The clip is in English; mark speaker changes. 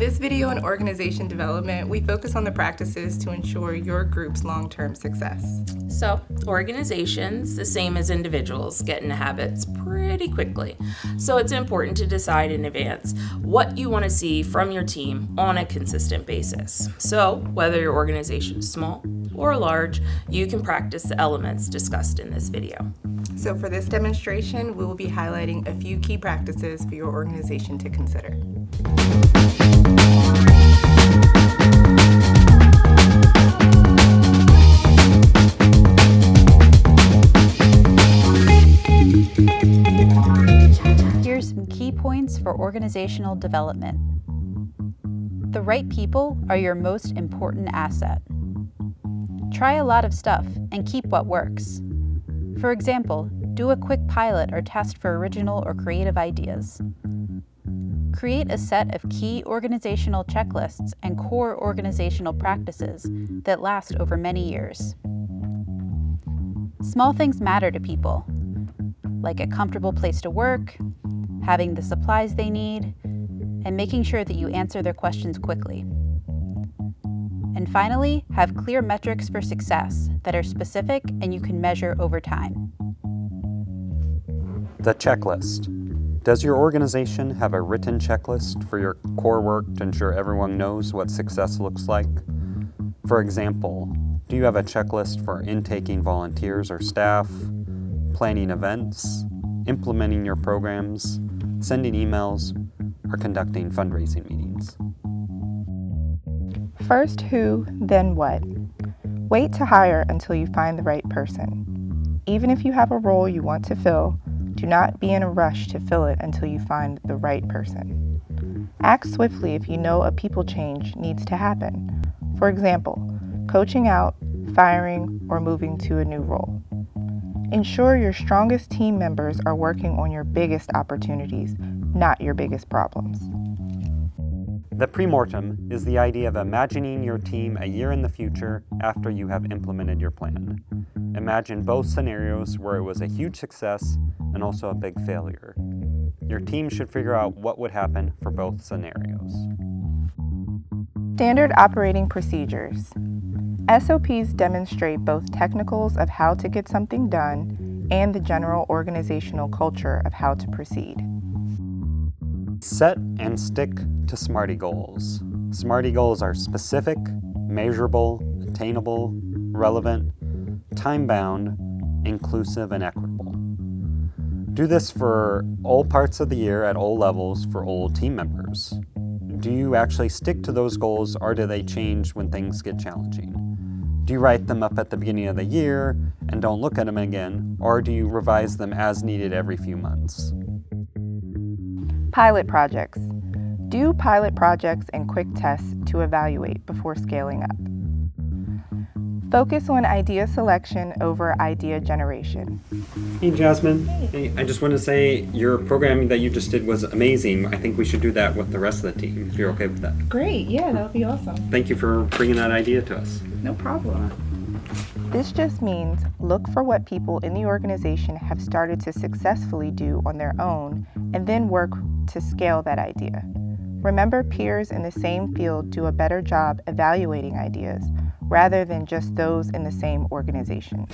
Speaker 1: this video on organization development, we focus on the practices to ensure your group's long-term success.
Speaker 2: So, organizations, the same as individuals, get into habits pretty quickly. So it's important to decide in advance what you want to see from your team on a consistent basis. So, whether your organization is small or large, you can practice the elements discussed in this video.
Speaker 1: So for this demonstration, we will be highlighting a few key practices for your organization to consider.
Speaker 3: Here's some key points for organizational development. The right people are your most important asset. Try a lot of stuff and keep what works. For example, do a quick pilot or test for original or creative ideas. Create a set of key organizational checklists and core organizational practices that last over many years. Small things matter to people, like a comfortable place to work, having the supplies they need, and making sure that you answer their questions quickly. And finally, have clear metrics for success that are specific and you can measure over time.
Speaker 4: The checklist. Does your organization have a written checklist for your core work to ensure everyone knows what success looks like? For example, do you have a checklist for intaking volunteers or staff, planning events, implementing your programs, sending emails, or conducting fundraising meetings?
Speaker 5: First who, then what. Wait to hire until you find the right person. Even if you have a role you want to fill, do not be in a rush to fill it until you find the right person. Act swiftly if you know a people change needs to happen. For example, coaching out, firing, or moving to a new role. Ensure your strongest team members are working on your biggest opportunities, not your biggest problems.
Speaker 4: The premortem is the idea of imagining your team a year in the future after you have implemented your plan. Imagine both scenarios where it was a huge success and also a big failure. Your team should figure out what would happen for both scenarios.
Speaker 5: Standard operating procedures. SOPs demonstrate both technicals of how to get something done and the general organizational culture of how to proceed.
Speaker 4: Set and stick to SMARTY goals. SMARTY goals are specific, measurable, attainable, relevant, time-bound, inclusive, and equitable. Do this for all parts of the year at all levels for all team members. Do you actually stick to those goals, or do they change when things get challenging? Do you write them up at the beginning of the year and don't look at them again, or do you revise them as needed every few months?
Speaker 5: Pilot projects. Do pilot projects and quick tests to evaluate before scaling up. Focus on idea selection over idea generation.
Speaker 4: Hey Jasmine, hey, I just want to say your programming that you just did was amazing. I think we should do that with the rest of the team, if you're okay with that.
Speaker 1: Great, yeah, that would be awesome.
Speaker 4: Thank you for bringing that idea to us.
Speaker 1: No problem.
Speaker 5: This just means look for what people in the organization have started to successfully do on their own and then work to scale that idea. Remember, peers in the same field do a better job evaluating ideas rather than just those in the same organization.